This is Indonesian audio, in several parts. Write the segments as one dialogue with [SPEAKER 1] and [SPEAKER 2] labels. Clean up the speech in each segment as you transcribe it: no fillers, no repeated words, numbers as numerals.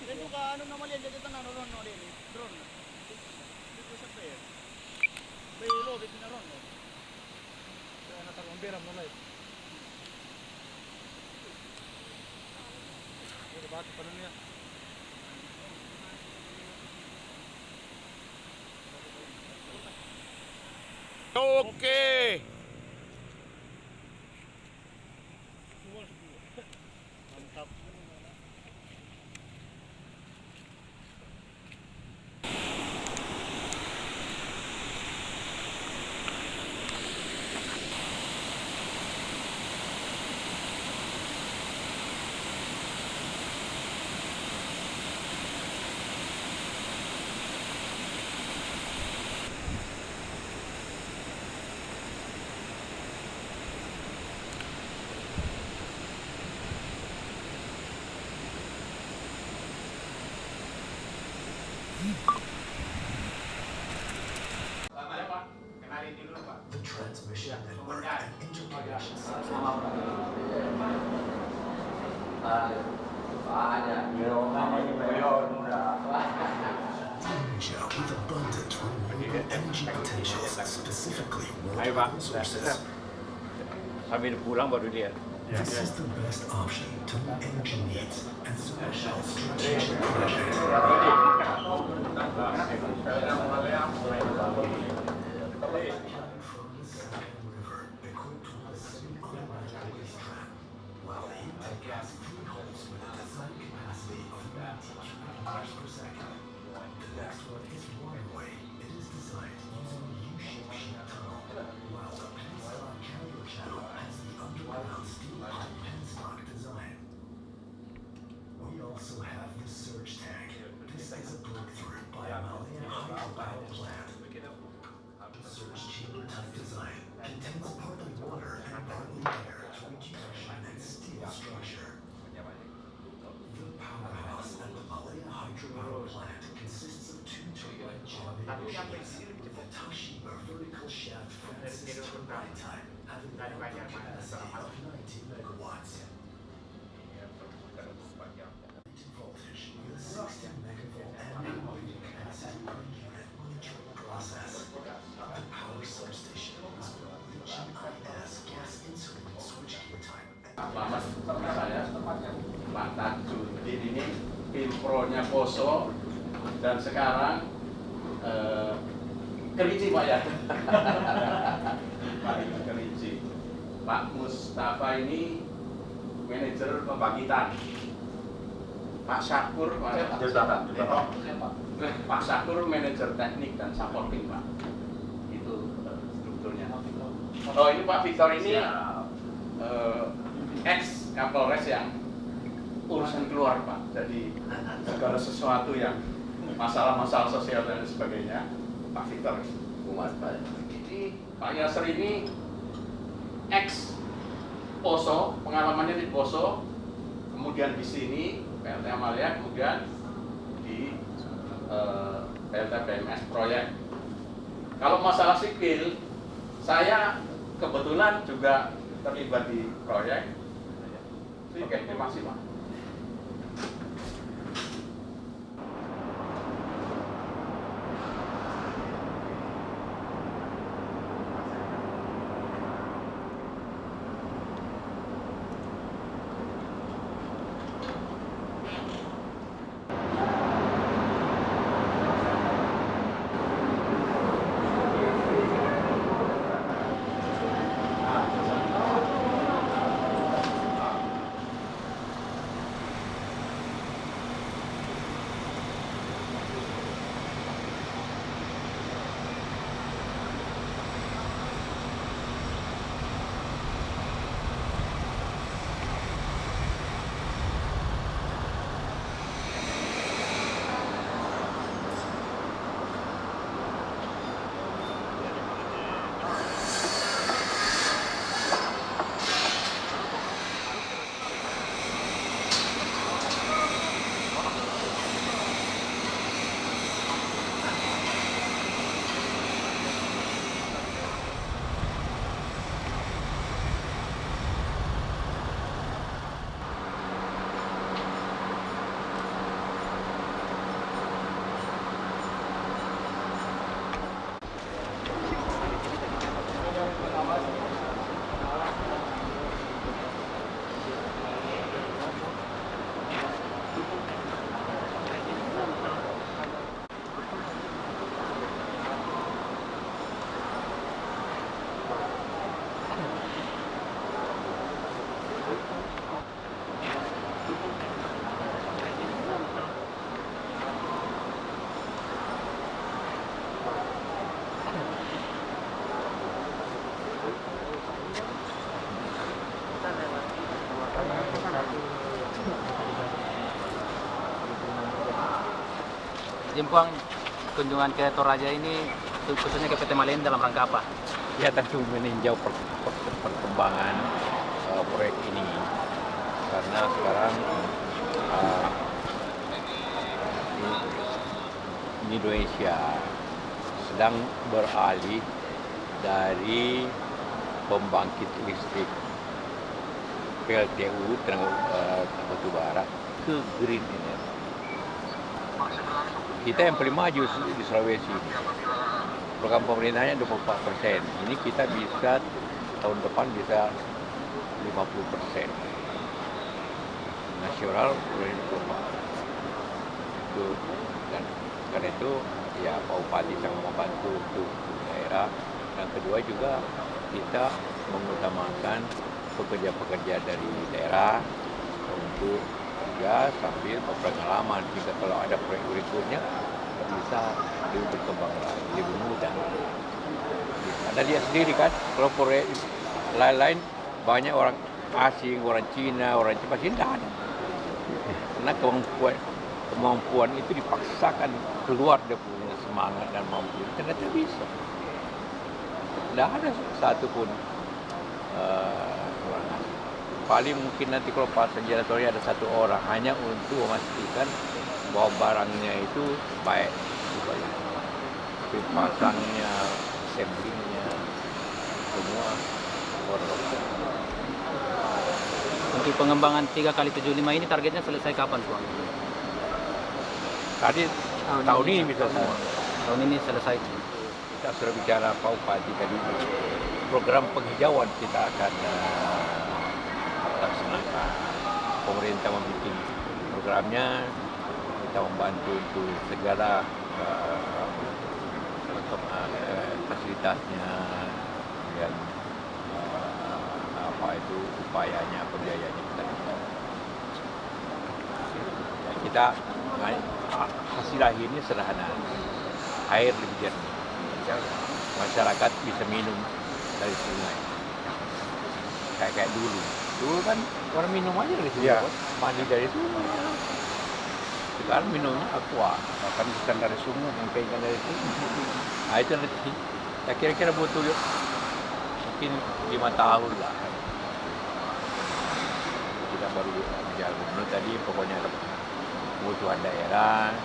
[SPEAKER 1] Yan yung ano na mali, dito na ron no din. Drone. Dito sa pair. Bay lo bit na ron no. Kaya natagong bira mo live. Ano ba pa niya?
[SPEAKER 2] Oke.
[SPEAKER 1] Mantap.
[SPEAKER 3] The transmission network and interconnection system. Indonesia with abundant renewable energy potentials, specifically water resources.
[SPEAKER 2] Sambil pulang baru lihat.
[SPEAKER 3] This is the best option to meet energy needs and special strategic projects. From the Salmon River, equipped with a semi-automatic waste trap, while the intake has 3 holes with a design capacity of 90 cubic meters per second. The next one is waterway. It is designed using a U-shaped sheet tunnel, while the penstock carrier channel has the underground steel pipe penstock design. We also have the surge tank. This is a breakthrough by Malaya Hydropower Plant. The surge chamber type design contains partly water and partly air to reduce friction and steel structure. The powerhouse at the Malaya Hydropower Plant consists of 2 turbine generator machines with the Toshiba vertical shaft Francis turbine type having an output capacity of 90 megawatts. Voltage with a 60 megavolt annual rated capacity per unit monitoring process. The power substation is with the GIS gas insulated switchgear type.
[SPEAKER 4] Selamat sama saya, Pak Tajudin ini tim pro-nya Poso dan sekarang Kerinci Pak ya. Pak Kerinci. Pak Mustafa ini manajer pembagitan. Pak Syakur, Pak Syakur manajer teknik dan supporting Pak. Itu strukturnya. Oh ini Pak Victor ini ex Kapolres yang urusan keluar Pak. Jadi segala sesuatu yang masalah-masalah sosial dan sebagainya Pak Victor. Ini Pak Yasser ini ex Poso, pengalamannya di Poso, kemudian di sini PLT Amalia, kemudian di PLT BMS proyek. Kalau masalah sipil, saya kebetulan juga terlibat di proyek. Oke, terima kasih Pak.
[SPEAKER 5] Jempuang, kunjungan ke Toraja ini khususnya ke PT Malen dalam rangka apa?
[SPEAKER 2] Ya tentu meninjau perkembangan proyek ini karena sekarang Indonesia sedang beralih dari pembangkit listrik PLTU tenaga batu bara ke green energy. Kita yang paling maju di Sulawesi. Program pemerintahnya 24%. Ini kita bisa tahun depan bisa 50%. Nasional boleh 24%. Itu dan karena itu ya Pak Bupati sangat membantu untuk daerah. Yang kedua juga kita mengutamakan pekerja-pekerja dari daerah untuk ya sambil berpengalaman jika kalau ada proyek berikutnya bisa lebih berkembang lagi, lebih mudah. Anda lihat sendiri kan, kalau proyek lain-lain banyak orang asing, orang Cina, orang Jepang, tidak ada. Karena kemampuan itu dipaksakan keluar dari punya semangat dan mampu, ternyata bisa. Tidak ada satupun orang asing. Paling mungkin nanti kalau pasang generatornya ada satu orang hanya untuk memastikan bahwa barangnya itu baik, tapi pasangnya, samplingnya, semua orang.
[SPEAKER 5] Untuk pengembangan 3x75 ini targetnya selesai kapan, Bang?
[SPEAKER 2] Tadi tahun ini bisa semua.
[SPEAKER 5] Tahun ini selesai.
[SPEAKER 2] Kita sudah bicara Pak Bupati tadi, program penghijauan kita akan laksanakan. Pemerintah membuat programnya, kita membantu untuk segala fasilitasnya dan apa itu upayanya, pembiayaannya kita hasil akhirnya sederhana, air lebih jernih, masyarakat bisa minum dari sungai kayak dulu kan orang minum aja dari sungai, mandi dari sungai. Sekarang minumnya aqua,
[SPEAKER 4] Bahkan bukan dari sumur,
[SPEAKER 2] sampai ikan dari sungai. Nah itu nanti ya kira-kira butuh mungkin 5 tahun lah. Kita baru jalan tadi pokoknya kebutuhan daerah,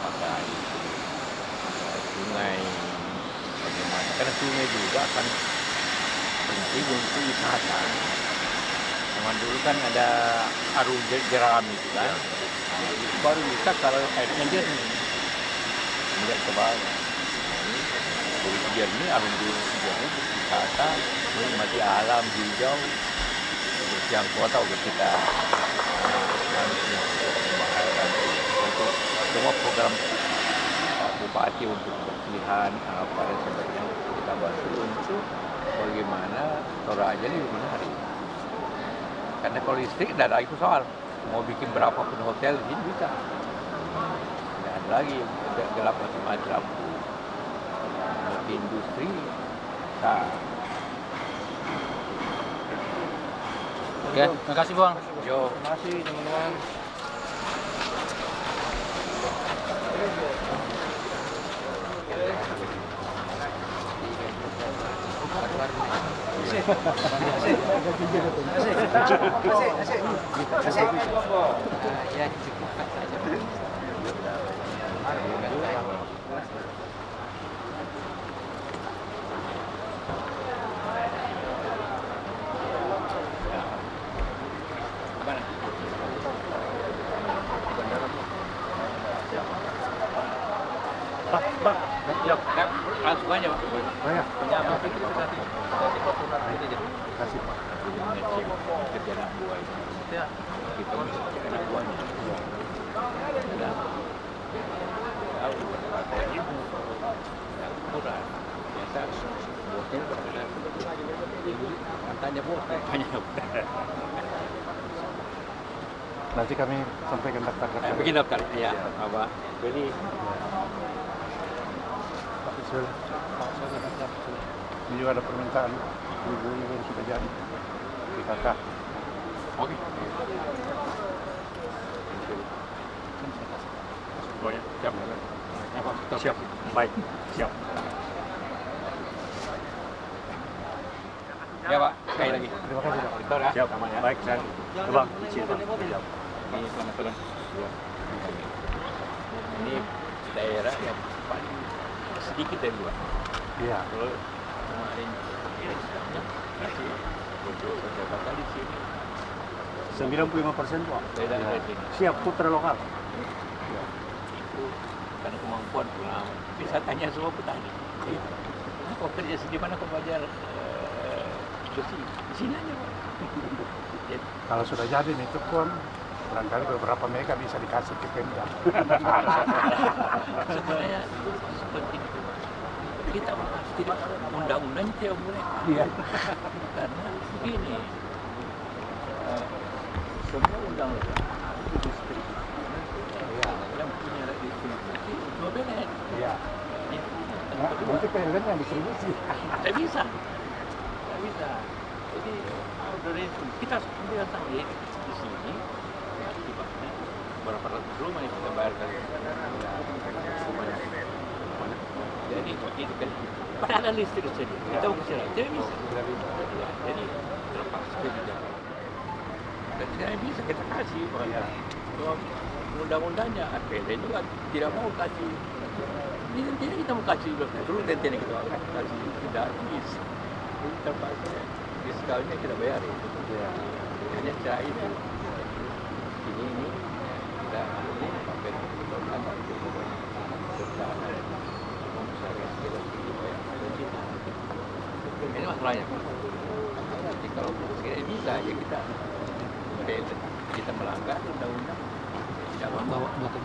[SPEAKER 2] apakah itu sungai, bagaimana? Karena sungai juga kan penting untuk wisata. Zaman dulu kan ada arung jeram itu kan, nah, itu baru bisa kalau airnya jernih, tidak ke bawah. Jadi jernih, arung jernih, wisata, menikmati alam hijau, yang kota untuk kita untuk semua program Pak Bupati untuk kebersihan apa dan sebagainya kita bantu untuk bagaimana Toraja ini menarik. Karena kalau listrik tidak ada lagi soal mau bikin berapapun hotel ini bisa, tidak ada lagi gelap mati lampu. Industri tak.
[SPEAKER 5] Oke, terima kasih, Bang.
[SPEAKER 2] Yo.
[SPEAKER 1] Terima kasih teman-teman.
[SPEAKER 2] Pak, langsung aja Pak.
[SPEAKER 1] Banyak.
[SPEAKER 2] Pejabat itu kasih fortuner ini jadi.
[SPEAKER 1] Kasih Pak.
[SPEAKER 2] Kerja anak buah itu. Ya. Kita mesti anak buahnya. Ada. Tahu berapa ibu yang kurang. Biasa bosnya berkenaan. Tanya bos, tanya.
[SPEAKER 1] Nanti kami sampaikan daftar.
[SPEAKER 2] Bikin daftar ya, apa? Jadi
[SPEAKER 1] Pak Isul, Pak saya daftar. Ini juga ada permintaan ibu-ibu yang sudah jadi di kakak.
[SPEAKER 2] oke. Pokoknya siap.
[SPEAKER 5] kantor.
[SPEAKER 6] Siap. Baik. Siap.
[SPEAKER 2] Ya Pak, sekali lagi.
[SPEAKER 6] Terima kasih Pak.
[SPEAKER 2] Victor ya.
[SPEAKER 6] Siap. Baik, saya coba izin Pak. Siap.
[SPEAKER 2] Ini selamat turun. Ini daerah yang paling sedikit dari luar.
[SPEAKER 6] Iya.
[SPEAKER 2] Kalau kemarin masih untuk jabatan di sini
[SPEAKER 6] 95% Pak.
[SPEAKER 2] beda
[SPEAKER 6] Ya.
[SPEAKER 2] dari sini.
[SPEAKER 6] Siap, putra lokal.
[SPEAKER 2] Ya. Itu karena kemampuan pulang. Bisa tanya semua petani. Kau kerja di mana kau belajar besi? Di sini aja Pak. Jadi,
[SPEAKER 6] Kalau sudah jadi nih tekun, barangkali beberapa mega bisa dikasih ke Pemda.
[SPEAKER 2] sebenarnya seperti itu. Kita tidak undang-undangnya tidak boleh.
[SPEAKER 6] Iya.
[SPEAKER 2] Karena begini, semua undang-undang itu distribusi. Yang punya distribusi dua benet.
[SPEAKER 6] Iya. Nanti PLN yang distribusi.
[SPEAKER 2] Tidak bisa. Tidak bisa. Jadi dari kita ambil saja di sini akibatnya berapa ratus rumah yang kita bayarkan. Jadi itu kan padahal ada listrik saja. Kita mau kesini tidak bisa. Ya, jadi terpaksa kita. Dan tidak bisa kita kasih. Kalau undang-undangnya APD itu kan tidak mau kasih. Ini tidak kita mau kasih dulu nanti kita kasih tidak bisa. Jadi terpaksa fiskalnya kita bayar itu. Hanya cara itu. Ini kita ini pakai pertama itu pertahanan. Ini masalahnya. Jadi kalau tidak bisa ya kita melanggar undang-undang tidak mau.
[SPEAKER 5] Bawa motor